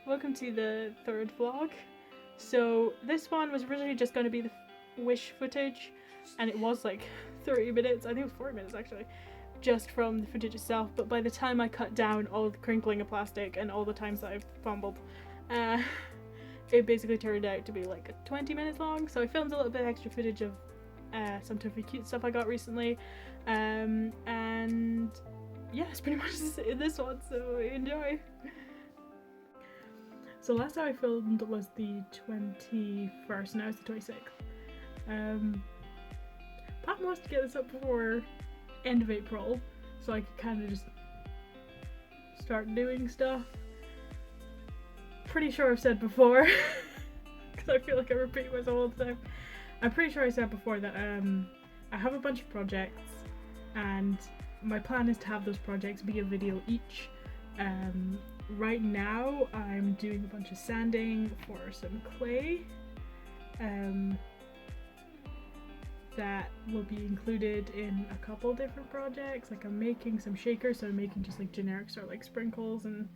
welcome to the third vlog. So this one was originally just going to be the Wish footage, and it was like 30 minutes, I think it was 40 minutes actually, just from the footage itself, but by the time I cut down all the crinkling of plastic and all the times that I've fumbled, it basically turned out to be like 20 minutes long. So I filmed a little bit of extra footage of some Tofucute stuff I got recently, and yeah, it's pretty much this one, so enjoy. So last time I filmed was the 21st, now it's the 26th. Plan was to get this up before end of April, so I could kind of just start doing stuff. Pretty sure I've said before, because I feel like I repeat myself all the time. I'm pretty sure I said before that I have a bunch of projects, and my plan is to have those projects be a video each. Right now I'm doing a bunch of sanding for some clay that will be included in a couple different projects. Like I'm making some shakers, so I'm making just like generic sort of like sprinkles and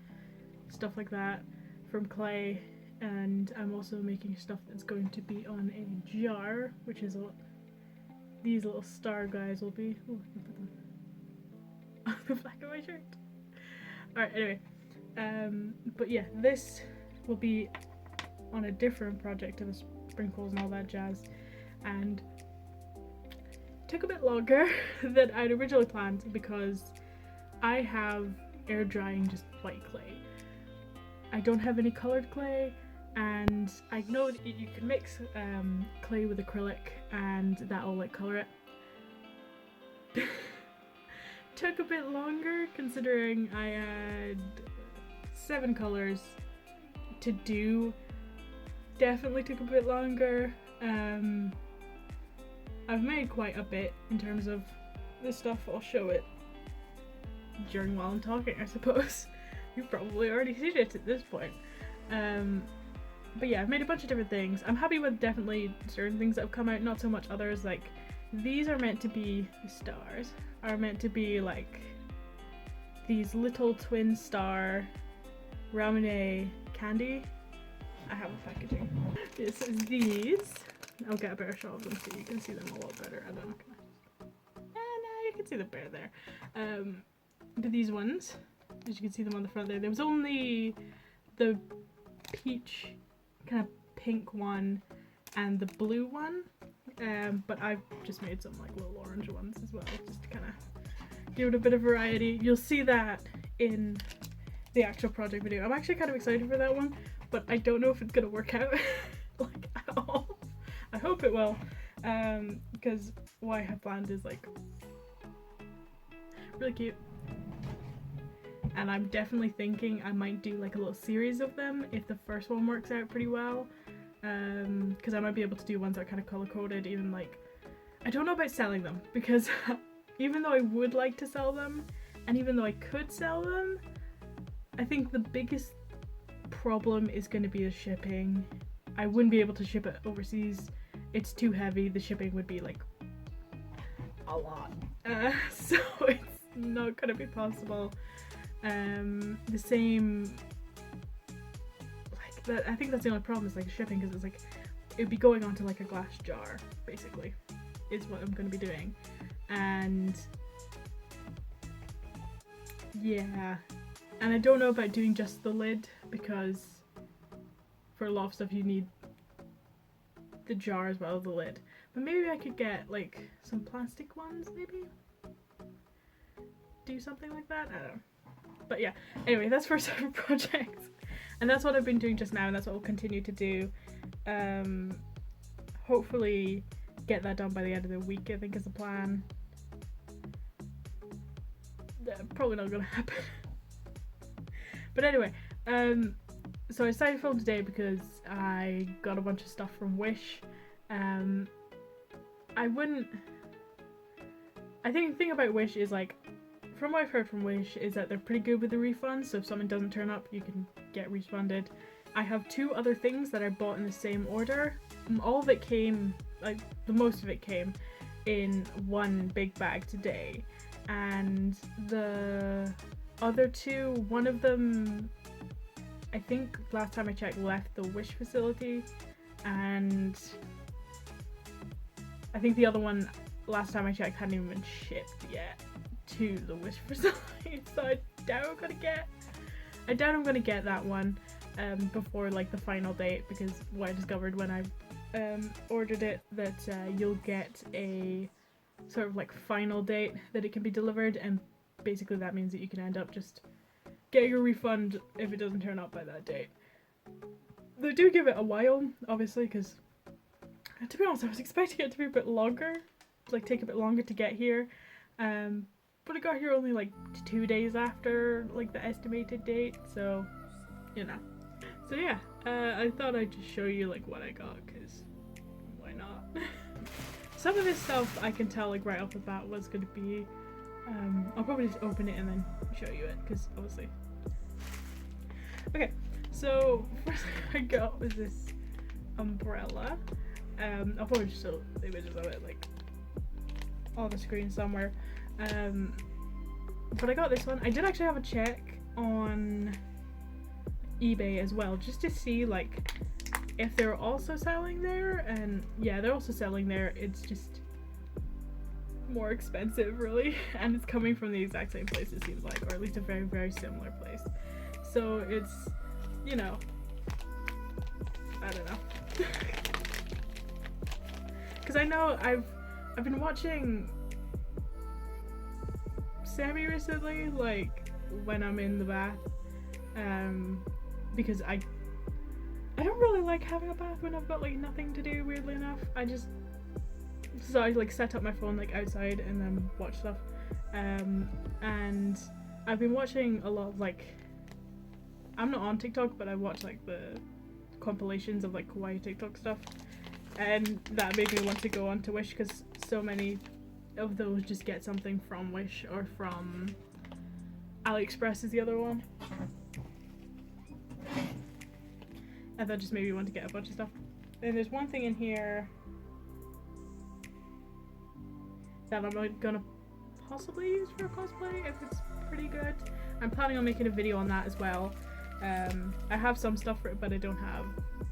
stuff like that from clay, and I'm also making stuff that's going to be on a jar, which is what these little star guys will be. Oh, I can put them on the back of my shirt. Alright, anyway. But yeah, this will be on a different project to the sprinkles and all that jazz, and it took a bit longer than I'd originally planned because I have air drying just white clay. I don't have any coloured clay, and I know that you can mix clay with acrylic and that'll like colour it. Took a bit longer considering I had 7 colours to do. Definitely took a bit longer. I've made quite a bit in terms of this stuff. I'll show it while I'm talking, I suppose. You've probably already seen it at this point. But yeah, I've made a bunch of different things. I'm happy with definitely certain things that have come out, not so much others. Like these are meant to be, the stars are meant to be like these little twin star Ramune candy. I have a packaging. This is these. I'll get a better shot of them so you can see them a lot better. I don't know. No, you can see the bear there. But these ones, as you can see them on the front there, there was only the peach kind of pink one and the blue one, but I've just made some like little orange ones as well, just to kind of give it a bit of variety. You'll see that in the actual project video. I'm actually kind of excited for that one, but I don't know if it's gonna work out like at all. I hope it will, because what I have planned is like really cute, and I'm definitely thinking I might do like a little series of them if the first one works out pretty well, because I might be able to do ones that are kind of color coded. Even like, I don't know about selling them, because even though I would like to sell them, and even though I could sell them, I think the biggest problem is going to be the shipping. I wouldn't be able to ship it overseas. It's too heavy. The shipping would be like a lot, so it's not going to be possible. The same, like that. I think that's the only problem is like shipping, because it's like it'd be going onto like a glass jar basically is what I'm going to be doing, and yeah, and I don't know about doing just the lid, because for a lot of stuff you need the jar as well as the lid. But maybe I could get like some plastic ones, maybe do something like that, I don't know. But yeah, anyway, that's for separate projects, and that's what I've been doing just now, and that's what we'll continue to do. Hopefully get that done by the end of the week, I think is the plan. Probably not gonna happen. But anyway, so I decided to film today because I got a bunch of stuff from Wish. I think the thing about Wish is like, from what I've heard from Wish is that they're pretty good with the refunds, so if something doesn't turn up you can get refunded. I have 2 other things that I bought in the same order. All of it came, like the most of it came in one big bag today, and the other 2, one of them I think last time I checked left the Wish facility, and I think the other one last time I checked hadn't even been shipped yet to the Wish facility. So I doubt I'm gonna get that one before like the final date, because what I discovered when I ordered it, that you'll get a sort of like final date that it can be delivered, and basically that means that you can end up just getting your refund if it doesn't turn up by that date. They do give it a while, obviously, because to be honest I was expecting it to be a bit longer, like take a bit longer to get here, but it got here only like 2 days after like the estimated date, so you know. So yeah, I thought I'd just show you like what I got, because why not? Some of this stuff I can tell like right off the bat was going to be, I'll probably just open it and then show you it, because obviously. Okay, so first thing I got was this umbrella. I'll probably just show images of it like on the screen somewhere. But I got this one. I did actually have a check on eBay as well, just to see like if they're also selling there, and yeah, they're also selling there. It's just more expensive really, and it's coming from the exact same place it seems like, or at least a very, very similar place. So it's, you know, I don't know. Because I know I've been watching Sammy recently, like when I'm in the bath, because I don't really like having a bath when I've got like nothing to do, weirdly enough. So I like set up my phone like outside and then watch stuff, and I've been watching a lot of like, I'm not on TikTok, but I watch like the compilations of like kawaii TikTok stuff, and that made me want to go on to Wish, because so many of those just get something from Wish or from AliExpress is the other one, and that just made me want to get a bunch of stuff. And there's one thing in here that I'm gonna possibly use for a cosplay if it's pretty good. I'm planning on making a video on that as well. I have some stuff for it, but I don't have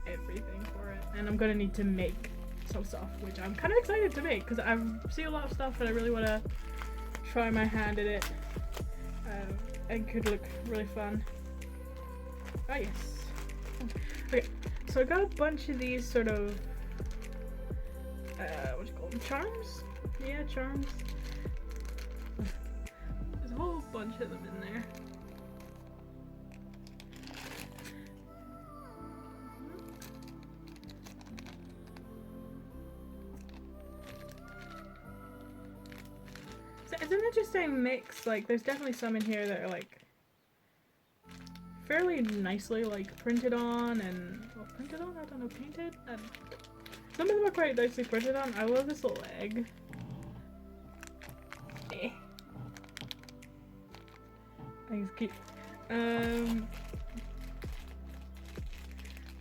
everything for it, and I'm gonna need to make some stuff, which I'm kind of excited to make, because I see a lot of stuff and I really want to try my hand at it. It could look really fun. Oh yes. Okay, so I got a bunch of these sort of what do you call them? Charms? Yeah, charms. There's a whole bunch of them in there. So it's an interesting mix. Like, there's definitely some in here that are like fairly nicely like printed on, and well, printed on? I don't know, painted? And some of them are quite nicely printed on. I love this little egg. Eh. I think it's cute.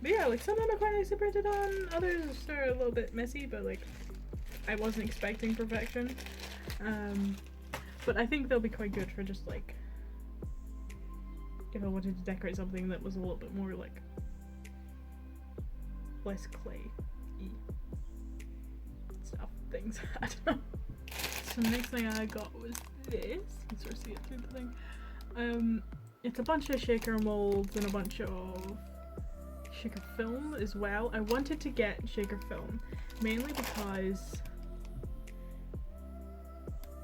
But yeah, like some of them are quite nicely printed on, others are a little bit messy, but like I wasn't expecting perfection. But I think they'll be quite good for just like if I wanted to decorate something that was a little bit more like less clay-y stuff, things. I don't know. So the next thing I got was this. You can sort of see it through the thing. It's a bunch of shaker molds and a bunch of shaker film as well. I wanted to get shaker film mainly because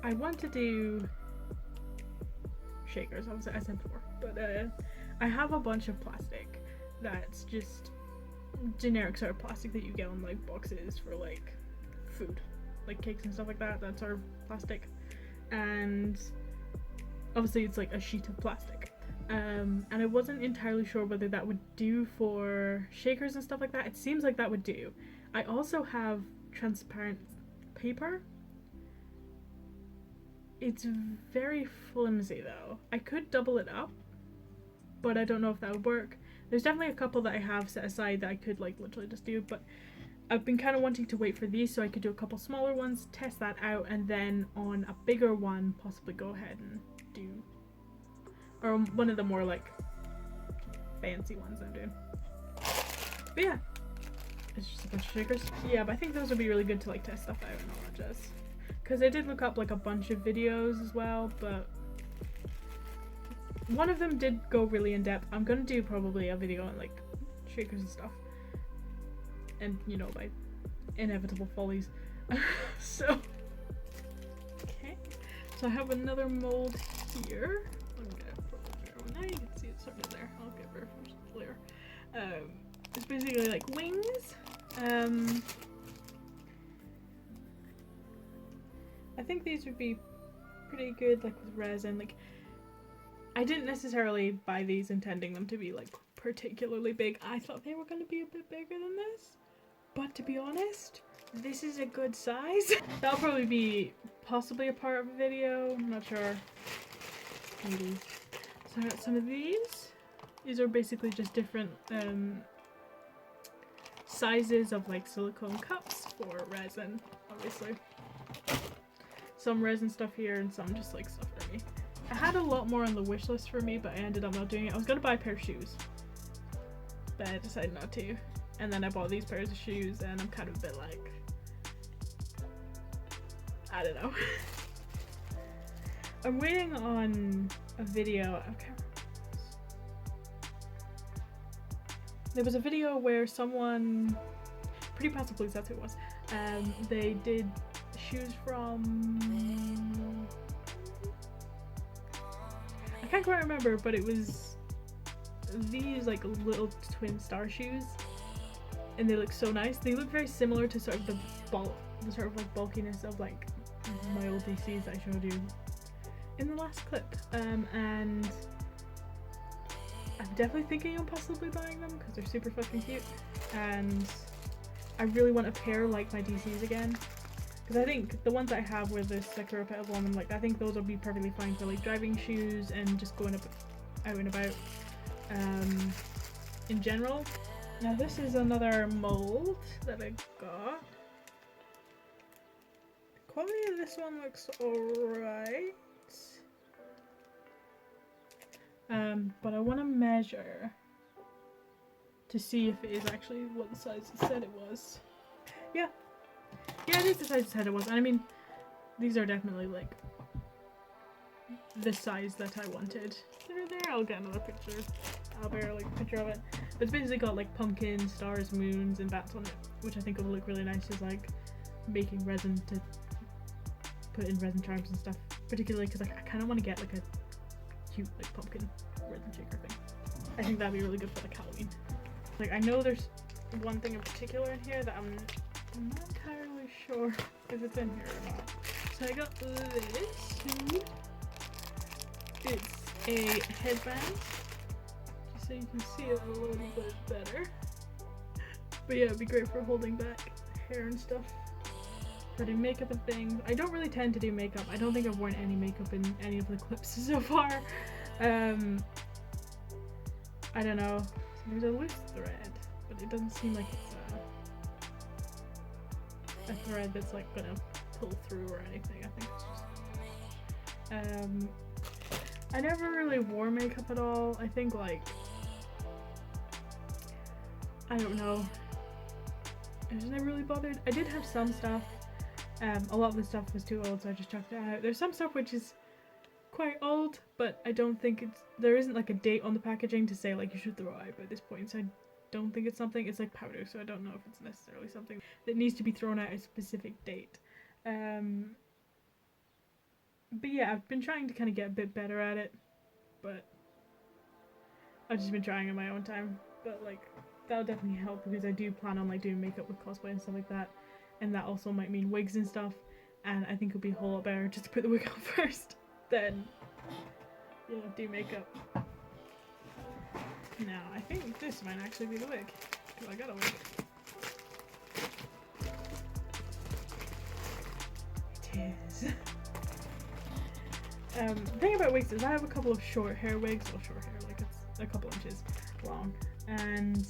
I want to do shakers, as I said before, but I have a bunch of plastic that's just generic sort of plastic that you get on like boxes for like food, like cakes and stuff like that. That's our plastic, and obviously it's like a sheet of plastic, and I wasn't entirely sure whether that would do for shakers and stuff like that. It seems like that would do. I also have transparent paper. It's very flimsy though. I could double it up, but I don't know if that would work. There's definitely a couple that I have set aside that I could like literally just do, but I've been kind of wanting to wait for these so I could do a couple smaller ones, test that out, and then on a bigger one possibly go ahead and do, or one of the more like fancy ones I'm doing. But yeah, it's just a bunch of shakers. Yeah, but I think those would be really good to like test stuff out and all that jazz. Because I did look up like a bunch of videos as well, but one of them did go really in depth. I'm gonna do probably a video on like shakers and stuff, and you know, by inevitable follies. So okay, so I have another mold here. I'm gonna put it there. Now you can see it sort of there. I'll get very clear. It's basically like wings. I think these would be pretty good like with resin. Like, I didn't necessarily buy these intending them to be like particularly big. I thought they were going to be a bit bigger than this, but to be honest, this is a good size. That'll probably be possibly a part of a video, I'm not sure. Maybe. So I got some of these. These are basically just different sizes of like silicone cups for resin, obviously. Some resin stuff here and some just like stuff for me. I had a lot more on the wish list for me, but I ended up not doing it. I was gonna buy a pair of shoes, but I decided not to. And then I bought these pairs of shoes and I'm kind of a bit like, I don't know. I'm waiting on a video. Okay. There was a video where someone, pretty possibly that's who it was, they did shoes from, I can't quite remember, but it was these like little twin star shoes, and they look so nice. They look very similar to sort of the sort of like bulkiness of like my old DCs that I showed you in the last clip, and I'm definitely thinking of possibly buying them because they're super fucking cute, and I really want a pair like my DCs again, because I think the ones I have with the Sakura Petal on them, like I think those will be perfectly fine for like driving shoes and just going out and about in general. Now this is another mold that I got. The quality of this one looks alright. But I want to measure to see if it is actually what the size it said it was. Yeah, it is the size it said it was. And I mean, these are definitely like the size that I wanted. There, I'll get another picture. I'll bear like a picture of it. But it's basically got like pumpkins, stars, moons, and bats on it, which I think will look really nice as like making resin to put in resin charms and stuff. Particularly because like, I kind of want to get like a cute like pumpkin resin shaker thing. I think that'd be really good for like Halloween. Like I know there's one thing in particular in here that I'm not entirely sure if it's in here or not. So I got this. It's a headband, just so you can see it a little bit better. But yeah, it'd be great for holding back hair and stuff. For doing makeup and things. I don't really tend to do makeup. I don't think I've worn any makeup in any of the clips so far. I don't know. There's a loose thread, but it doesn't seem like it's a thread that's like gonna pull through or anything. I think it's just I never really wore makeup at all. I think like, I don't know, I just never really bothered. I did have some stuff. A lot of the stuff was too old, so I just chucked it out. There's some stuff which is quite old, but I don't think there isn't like a date on the packaging to say like you should throw it out by this point, so I don't think it's something. It's like powder, so I don't know if it's necessarily something that needs to be thrown out at a specific date. But yeah, I've been trying to kind of get a bit better at it, but I've just been trying in my own time. But like, that'll definitely help because I do plan on like doing makeup with cosplay and stuff like that, and that also might mean wigs and stuff, and I think it'll be a whole lot better just to put the wig on first, then, you know, do makeup. Now, I think this might actually be the wig, because I got a wig. It is. The thing about wigs is I have a couple of short hair wigs, well, short hair, like it's a couple inches long, and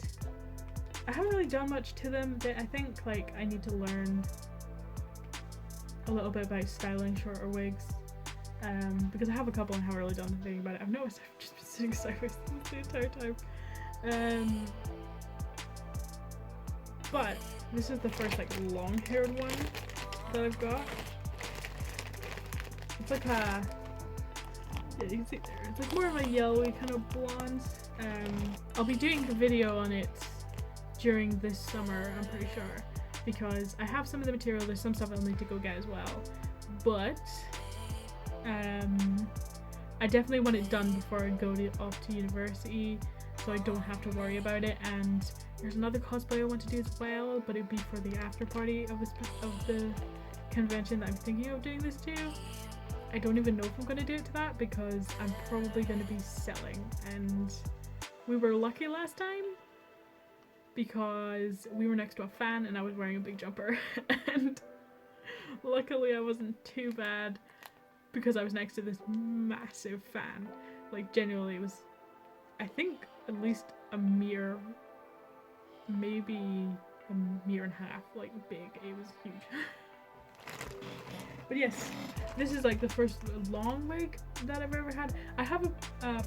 I haven't really done much to them. I think like I need to learn a little bit about styling shorter wigs, because I have a couple and haven't really done anything about it. I've noticed I've just been sitting sideways the entire time. But this is the first like long-haired one that I've got. It's like a, yeah, you can see there, it's like more of a yellowy kind of blonde. I'll be doing a video on it during this summer, I'm pretty sure, because I have some of the material. There's some stuff I'll need to go get as well, but I definitely want it done before I go off to university, so I don't have to worry about it. And there's another cosplay I want to do as well, but it'd be for the after party of the convention that I'm thinking of doing this to. I don't even know if I'm going to do it to that, because I'm probably going to be selling, and we were lucky last time because we were next to a fan and I was wearing a big jumper and luckily I wasn't too bad because I was next to this massive fan. Like genuinely it was, I think, at least maybe a meter and a half, like big. It was huge. But yes, this is like the first long wig that I've ever had. I have a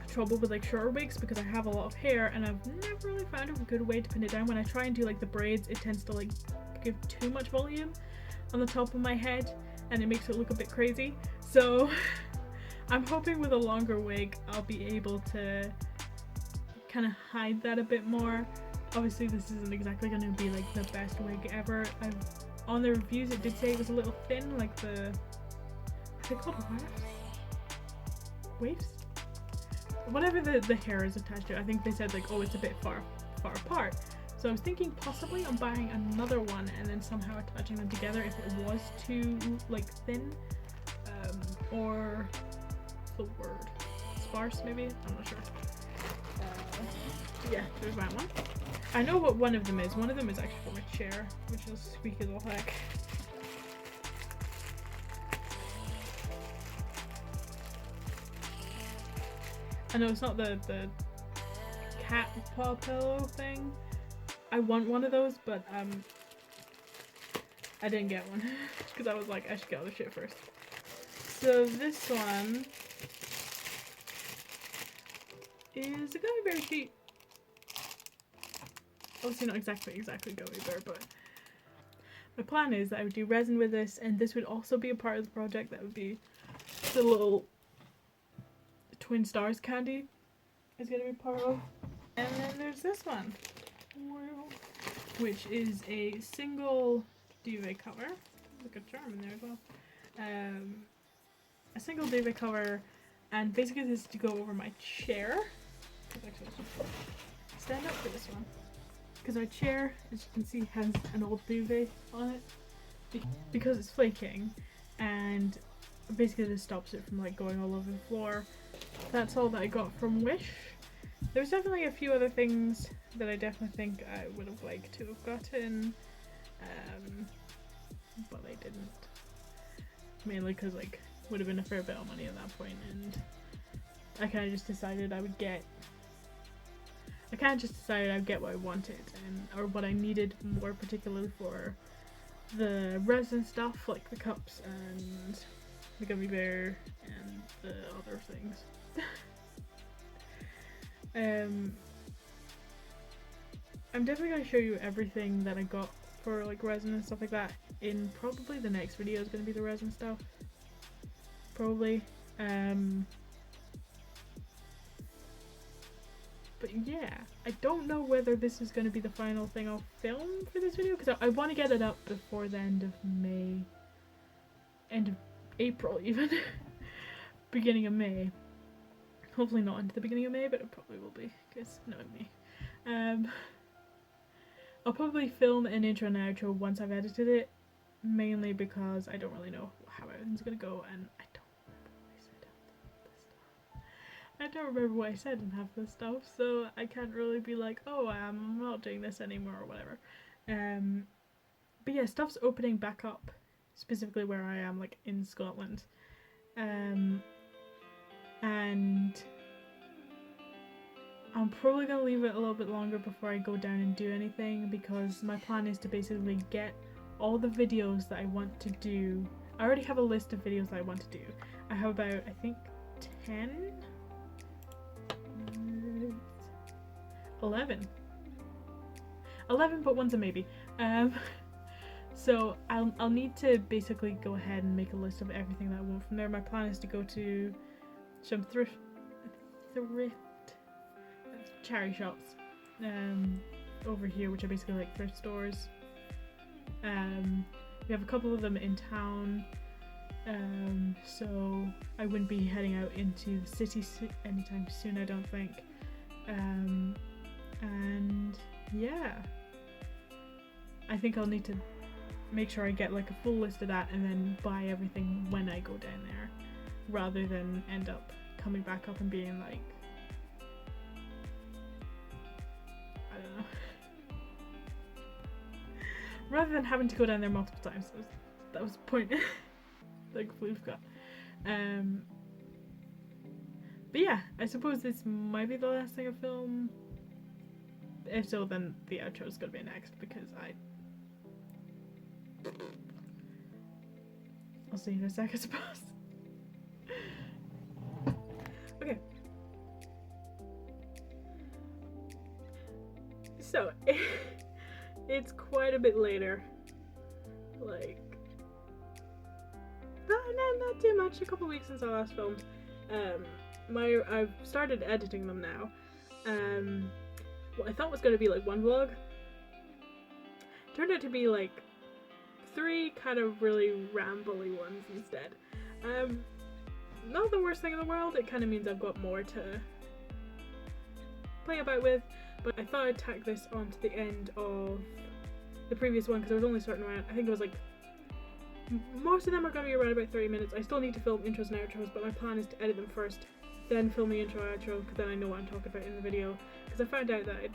trouble with like shorter wigs because I have a lot of hair and I've never really found a good way to pin it down. When I try and do like the braids, it tends to like give too much volume on the top of my head and it makes it look a bit crazy. So I'm hoping with a longer wig I'll be able to kind of hide that a bit more. Obviously this isn't exactly going to be like the best wig ever. On the reviews it did say it was a little thin, like the, are they called wafts? Waves? Whatever the hair is attached to. I think they said like, oh, it's a bit far apart. So I was thinking possibly on buying another one and then somehow attaching them together if it was too like thin, or the word sparse maybe, I'm not sure. Yeah, there's that one. I know what one of them is. One of them is actually for my chair, which is squeaky as all heck. I know it's not the cat paw pillow thing. I want one of those, but I didn't get one because I was like, I should get other shit first. So this one is a gummy bear sheet. Obviously not exactly gummy bear, but my plan is that I would do resin with this, and this would also be a part of the project. That would be the little Twin Stars candy is going to be part of. And then there's this one, which is a single duvet cover. Look at charm in there as well. A single duvet cover, and basically this is to go over my chair. Actually, stand up for this one. Because our chair, as you can see, has an old duvet on it because it's flaking, and basically this stops it from like going all over the floor. That's all that I got from Wish. There's definitely a few other things that I definitely think I would have liked to have gotten, but I didn't. Mainly because like would have been a fair bit of money at that point, and I kind of just decided I would get. I kind of just decided I'd get what I wanted or what I needed, more particularly for the resin stuff, like the cups and the gummy bear and the other things. I'm definitely going to show you everything that I got for like resin and stuff like that in probably the next video is going to be the resin stuff. Probably. But yeah, I don't know whether this is going to be the final thing I'll film for this video, because I want to get it up before the end of May. End of April even. Beginning of May. Hopefully not into the beginning of May, but it probably will be, because knowing me. I'll probably film an intro and outro once I've edited it, mainly because I don't really know how everything's going to go, and I don't remember what I said in half this stuff, so I can't really be like, oh, I'm not doing this anymore or whatever. But yeah, stuff's opening back up, specifically where I am, like in Scotland. And I'm probably going to leave it a little bit longer before I go down and do anything, because my plan is to basically get all the videos that I want to do. I already have a list of videos that I want to do. I have about, I think, 10? 11. 11, but one's a maybe. So I'll need to basically go ahead and make a list of everything that I want from there. My plan is to go to some thrift charity shops over here, which are basically like thrift stores. We have a couple of them in town, so I wouldn't be heading out into the city anytime soon, I don't think. And yeah, I think I'll need to make sure I get like a full list of that and then buy everything when I go down there, rather than end up coming back up and being like, I don't know, rather than having to go down there multiple times. That was the point that I completely forgot. But yeah, I suppose this might be the last thing I film. If so, then the outro is gonna be next, because I'll see you in a sec, I suppose. Okay. So, it's quite a bit later. Like, not too much. A couple weeks since I last filmed. I've started editing them now. What I thought was going to be like one vlog turned out to be like 3 kind of really rambly ones instead. Not the worst thing in the world. It kind of means I've got more to play about with, but I thought I'd tack this onto the end of the previous one, because I was only starting around, I think it was like, most of them are going to be around about 30 minutes. I still need to film intros and outros, but my plan is to edit them first, then film the intro outro, because then I know what I'm talking about in the video, because I found out that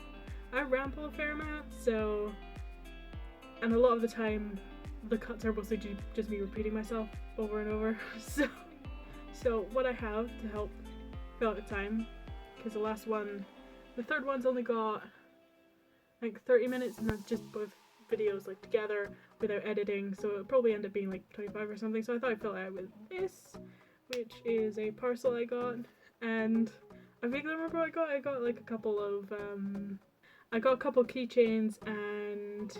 I ramble a fair amount, so, and a lot of the time the cuts are mostly just me repeating myself over and over. So what I have to help fill out the time, because the third one's only got like 30 minutes, and that's just both videos like together without editing, so it'll probably end up being like 25 or something. So I thought I'd fill it out with this, which is a parcel I got, and I vaguely remember what I got. I got like a couple of keychains and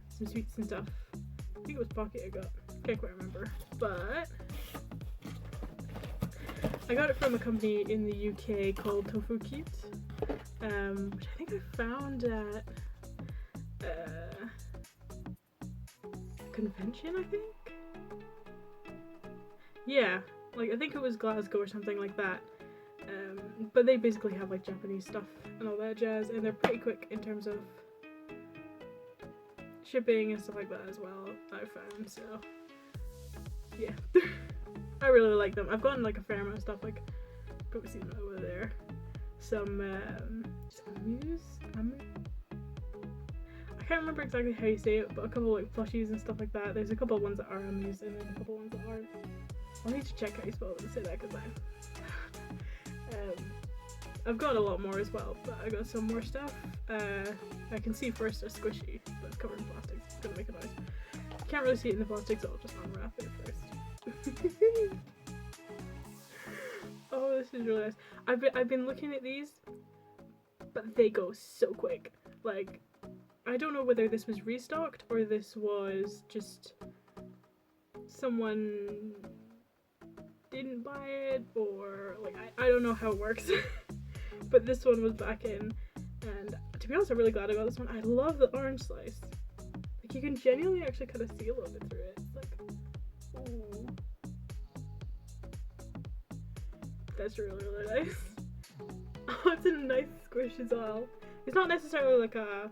some sweets and stuff. I think it was Pocky I got. Can't quite remember, but I got it from a company in the UK called Tofucute, which I think I found at convention, I think? Yeah, like I think it was Glasgow or something like that. But they basically have like Japanese stuff and all that jazz, and they're pretty quick in terms of shipping and stuff like that as well, I found, so yeah. I really like them. I've gotten like a fair amount of stuff, like probably seen them over there. Some I can't remember exactly how you say it, but a couple like plushies and stuff like that. There's a couple of ones that are amused and then a couple of ones that aren't. I'll need to check how you spell it and say that, because I've got a lot more as well, but I got some more stuff. I can see first a squishy, but it's covered in plastic, so it's gonna make a noise. Can't really see it in the plastic, so I'll just unwrap it first. Oh, this is really nice. I've been looking at these, but they go so quick. Like, I don't know whether this was restocked or this was just someone didn't buy it, or like I don't know how it works. But this one was back in, and to be honest, I'm really glad I got this one. I love the orange slice. Like, you can genuinely actually kind of see a little bit through it. It's like, ooh. That's really, really nice. Oh, it's a nice squish as well. It's not necessarily like a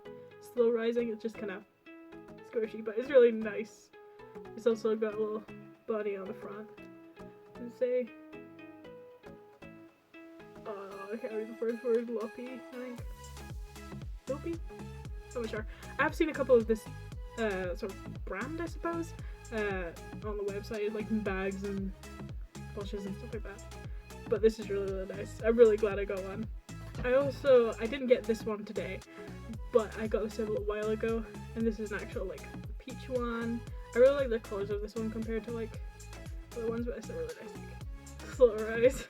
slow rising, it's just kind of squishy, but it's really nice. It's also got a little body on the front. And say, I can't read the first word, Loppy, I think. Loppy? I'm not sure. I've seen a couple of this sort of brand, I suppose, on the website, like bags and brushes and stuff like that. But this is really, really nice. I'm really glad I got one. I didn't get this one today, but I got this a little while ago, and this is an actual like peach one. I really like the colours of this one compared to like other ones, but it's still really nice. Like, slow rise.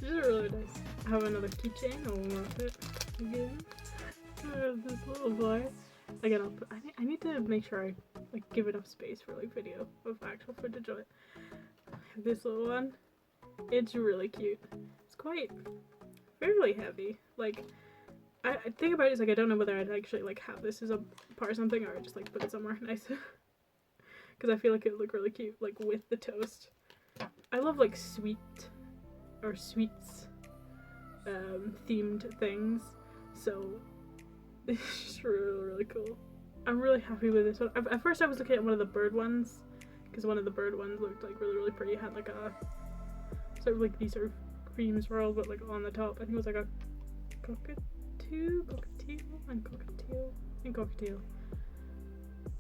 It's just really nice. have another keychain. I'll wrap it again. This little boy. Again, I need to make sure I like give enough space for like video of actual footage of it. This little one, it's really cute. It's quite fairly heavy. Like I think about it, it's like I don't know whether I'd actually like have this as a part of something or I just like put it somewhere nice. Because I feel like it would look really cute like with the toast. I love like sweet or sweets themed things, so it's just really cool. I'm really happy with this one. At first I was looking at one of the bird ones because one of the bird ones looked like really pretty. It had like a sort of like these sort of cream swirl but like on the top. I think it was like a cockatiel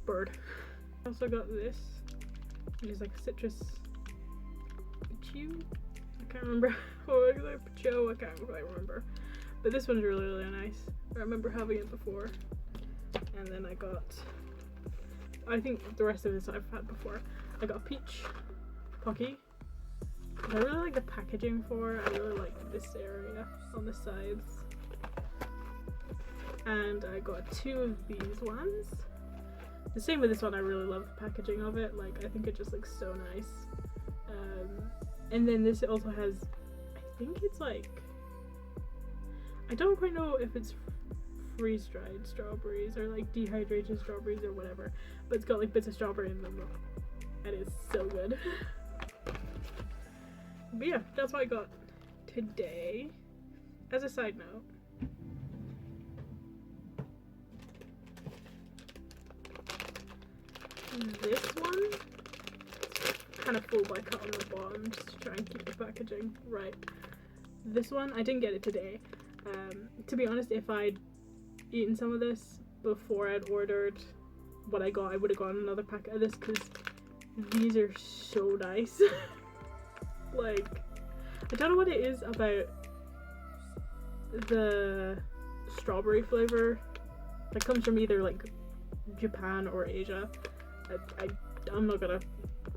bird. I also got this, which is like a citrus chew. I can't remember. Oh, it's like Pacho. I can't quite remember. But this one's really nice. I remember having it before. And then I got, I think the rest of this I've had before. I got peach, Pocky. I really like the packaging for it. I really like this area on the sides. And I got 2 of these ones. The same with this one. I really love the packaging of it. Like I think it just looks so nice. And then this also has, I think it's like, I don't quite know if it's freeze-dried strawberries or like dehydrated strawberries or whatever, but it's got like bits of strawberry in them and it's so good. But yeah, that's what I got today. As a side note, this one kind of full by cut on the bottom just to try and keep the packaging right. This one, I didn't get it today. To be honest, if I'd eaten some of this before I'd ordered what I got, I would have gotten another packet of this because these are so nice. Like, I don't know what it is about the strawberry flavor that comes from either like Japan or Asia. I'm not gonna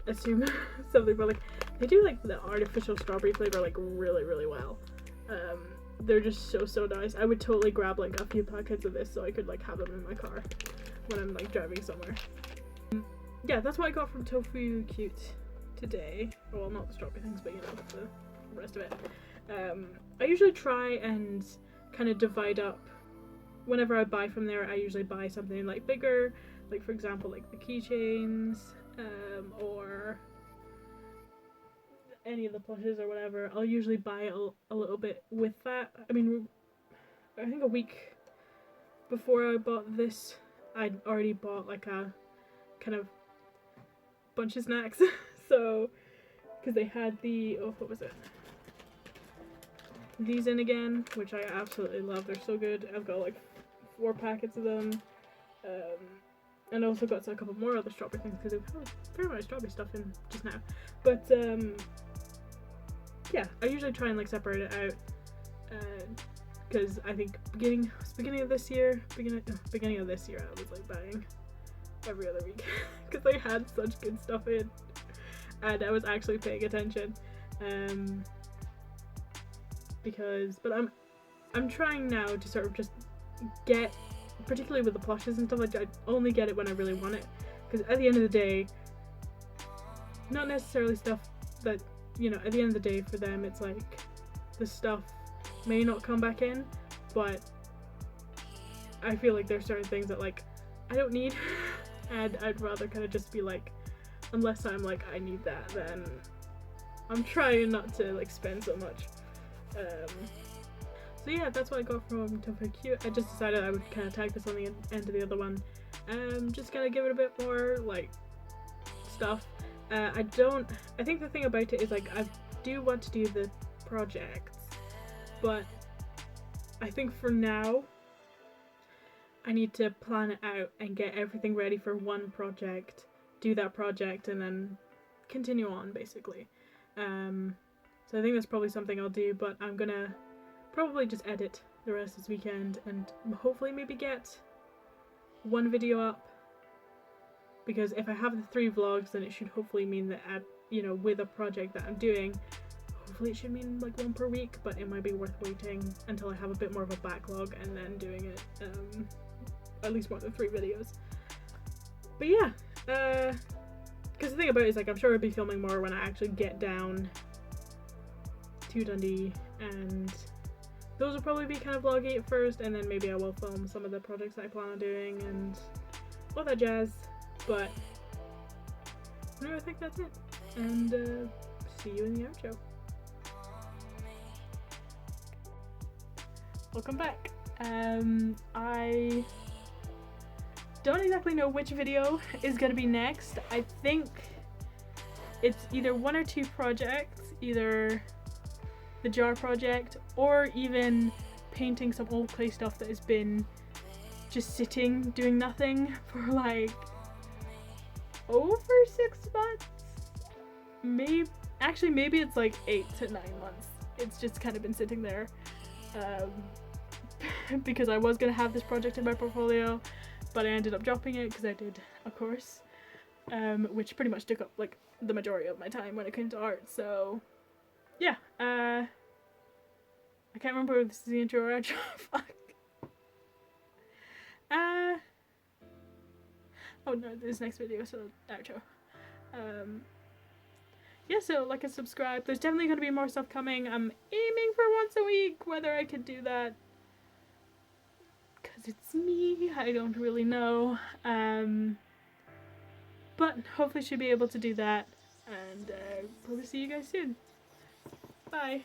assume something, but like they do like the artificial strawberry flavor like really well. They're just so nice. I would totally grab like a few packets of this so I could like have them in my car when I'm like driving somewhere. Yeah, that's what I got from Tofucute today. Well, not the strawberry things, but you know, the rest of it. I usually try and kind of divide up. Whenever I buy from there, I usually buy something like bigger, like for example like the keychains, or any of the plushes or whatever. I'll usually buy a little bit with that. I mean, I think a week before I bought this, I'd already bought like a kind of bunch of snacks. So, because they had the, oh, what was it? These in again, which I absolutely love. They're so good. I've got like 4 packets of them. And I also got a couple more other strawberry things because they've had a fair amount of strawberry stuff in just now. But yeah, I usually try and like separate it out because I think beginning of this year I was like buying every other week because they had such good stuff in and I was actually paying attention. But I'm trying now to sort of just get, particularly with the plushes and stuff, like I only get it when I really want it, because at the end of the day, not necessarily stuff that, you know, at the end of the day for them it's like the stuff may not come back in, but I feel like there's certain things that like I don't need and I'd rather kind of just be like, unless I'm like I need that, then I'm trying not to like spend so much. So yeah, that's what I got from Tofucute. I just decided I would kind of tag this on the end of the other one. Just kind of give it a bit more like stuff. I think the thing about it is like I do want to do the projects, but I think for now I need to plan it out and get everything ready for one project, do that project, and then continue on basically. So I think that's probably something I'll do, but I'm gonna probably just edit the rest of this weekend and hopefully maybe get one video up, because if I have the 3 vlogs then it should hopefully mean that you know, with a project that I'm doing, hopefully it should mean like one per week, but it might be worth waiting until I have a bit more of a backlog and then doing it at least more than 3 videos. But yeah, because the thing about it is, like, I'm sure I'll be filming more when I actually get down to Dundee, and those will probably be kind of vloggy at first, and then maybe I will film some of the projects I plan on doing and all that jazz. But no, I think that's it, and see you in the outro. Welcome back. I don't exactly know which video is gonna be next. I think it's either 1 or 2 projects, either the jar project or even painting some old clay stuff that has been just sitting doing nothing for like over 6 months. Maybe it's like 8 to 9 months. It's just kind of been sitting there because I was gonna have this project in my portfolio, but I ended up dropping it because I did a course, which pretty much took up like the majority of my time when it came to art. So yeah, I can't remember if this is the intro or outro. Fuck. Oh no, this next video, so outro. Yeah, so like and subscribe. There's definitely going to be more stuff coming. I'm aiming for once a week. Whether I could do that, because it's me, I don't really know. But hopefully should be able to do that, and probably see you guys soon. Bye.